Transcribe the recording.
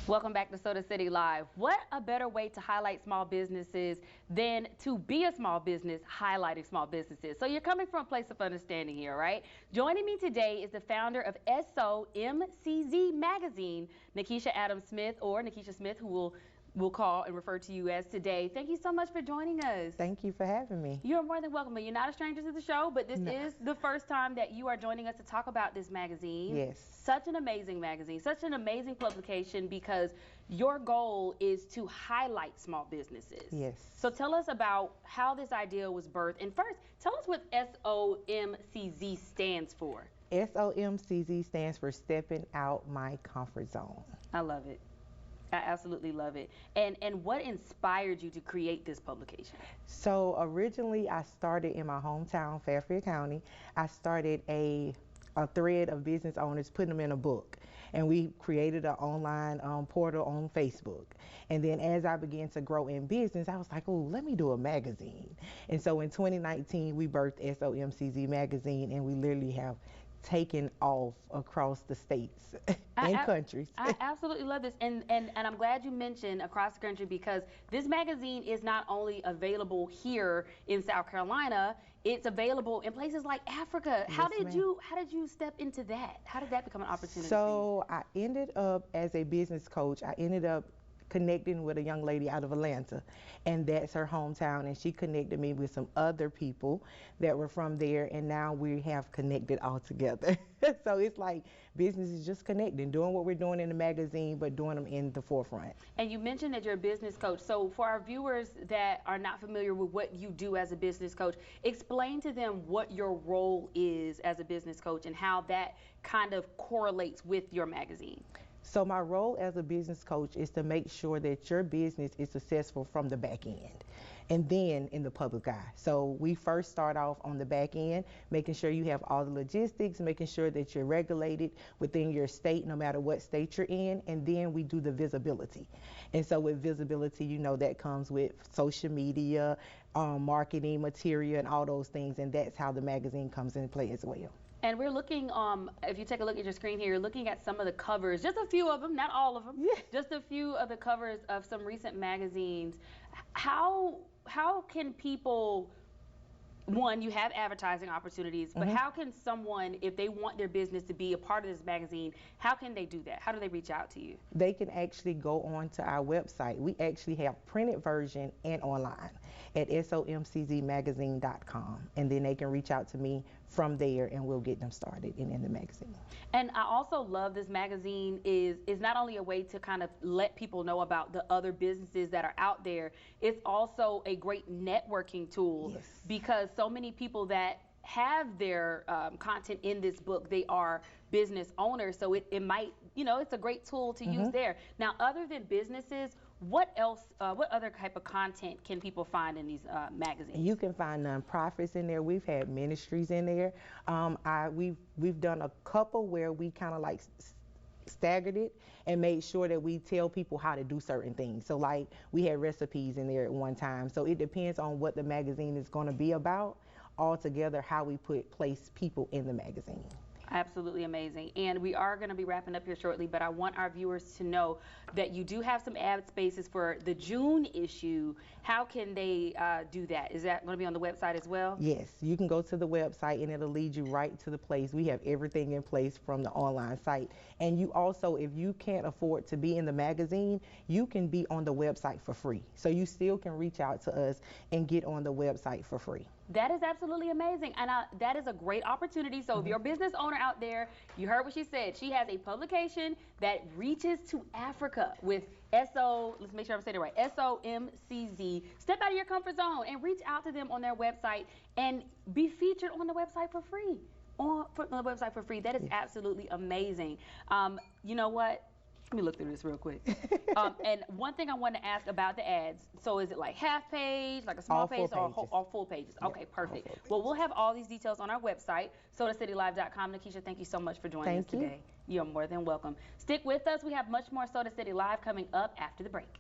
Welcome back to Soda City Live. What a better way to highlight small businesses than to be a small business highlighting small businesses. So you're coming from a place of understanding here, right? Joining me today is the founder of SOMCZ Magazine, Nikisha Adams Smith, or Nikisha Smith, who we'll call and refer to you as today. Thank you so much for joining us. Thank you for having me. You're more than welcome. You're not a stranger to the show, but this is the first time that you are joining us to talk about this magazine. Yes. Such an amazing magazine, such an amazing publication, because your goal is to highlight small businesses. Yes. So tell us about how this idea was birthed. And first, tell us what SOMCZ stands for. SOMCZ stands for Stepping Out My Comfort Zone. I love it. I absolutely love it. And what inspired you to create this publication? So originally I started in my hometown, Fairfield County. I started a thread of business owners, putting them in a book. And we created an online portal on Facebook. And then as I began to grow in business, I was like, oh, let me do a magazine. And so in 2019, we birthed SOMCZ Magazine, and we literally have taken off across the states and countries. I absolutely love this, and I'm glad you mentioned across the country, because this magazine is not only available here in South Carolina, it's available in places like Africa. Yes, how did you step into that? How did that become an opportunity? So I ended up as a business coach. I ended up connecting with a young lady out of Atlanta, and that's her hometown, and she connected me with some other people that were from there, and now we have connected all together. So it's like business is just connecting, doing what we're doing in the magazine, but doing them in the forefront. And you mentioned that you're a business coach. So for our viewers that are not familiar with what you do as a business coach, explain to them what your role is as a business coach and how that kind of correlates with your magazine. So my role as a business coach is to make sure that your business is successful from the back end and then in the public eye. So we first start off on the back end, making sure you have all the logistics, making sure that you're regulated within your state, no matter what state you're in, and then we do the visibility. And so with visibility, you know, that comes with social media, marketing material, and all those things, and that's how the magazine comes into play as well. And we're looking, if you take a look at your screen here, you're looking at some of the covers, just a few of them, not all of them, just a few of the covers of some recent magazines. How can people, one, you have advertising opportunities, but how can someone, if they want their business to be a part of this magazine, how can they do that? How do they reach out to you? They can actually go on to our website. We actually have printed version and online at SOMCZmagazine.com, and then they can reach out to me from there, and we'll get them started in the magazine. And I also love this magazine is not only a way to kind of let people know about the other businesses that are out there, it's also a great networking tool. Yes. Because so many people that have their content in this book, they are business owners, so it might, you know, it's a great tool to use there. Now, other than businesses, what else, what other type of content can people find in these magazines? You can find nonprofits in there. We've had ministries in there. We've done a couple where we kind of like staggered it and made sure that we tell people how to do certain things. So like we had recipes in there at one time. So it depends on what the magazine is going to be about, altogether how we place people in the magazine. Absolutely amazing. And we are going to be wrapping up here shortly, but I want our viewers to know that you do have some ad spaces for the June issue. How can they do that? Is that going to be on the website as well? Yes, you can go to the website and it'll lead you right to the place. We have everything in place from the online site. And you also, if you can't afford to be in the magazine, you can be on the website for free. So you still can reach out to us and get on the website for free. That is absolutely amazing, and that is a great opportunity. So if you're a business owner out there, you heard what she said. She has a publication that reaches to Africa with let's make sure I'm saying it right, SOMCZ. Step out of your comfort zone and reach out to them on their website and be featured on the website for free. On the website for free. That is absolutely amazing. You know what? Let me look through this real quick. And one thing I want to ask about the ads, so is it like half page, like a small page, or all full pages? Yeah, okay, perfect. Well, we'll have all these details on our website, SodaCityLive.com. Nikisha, thank you so much for joining us today. You're more than welcome. Stick with us. We have much more Soda City Live coming up after the break.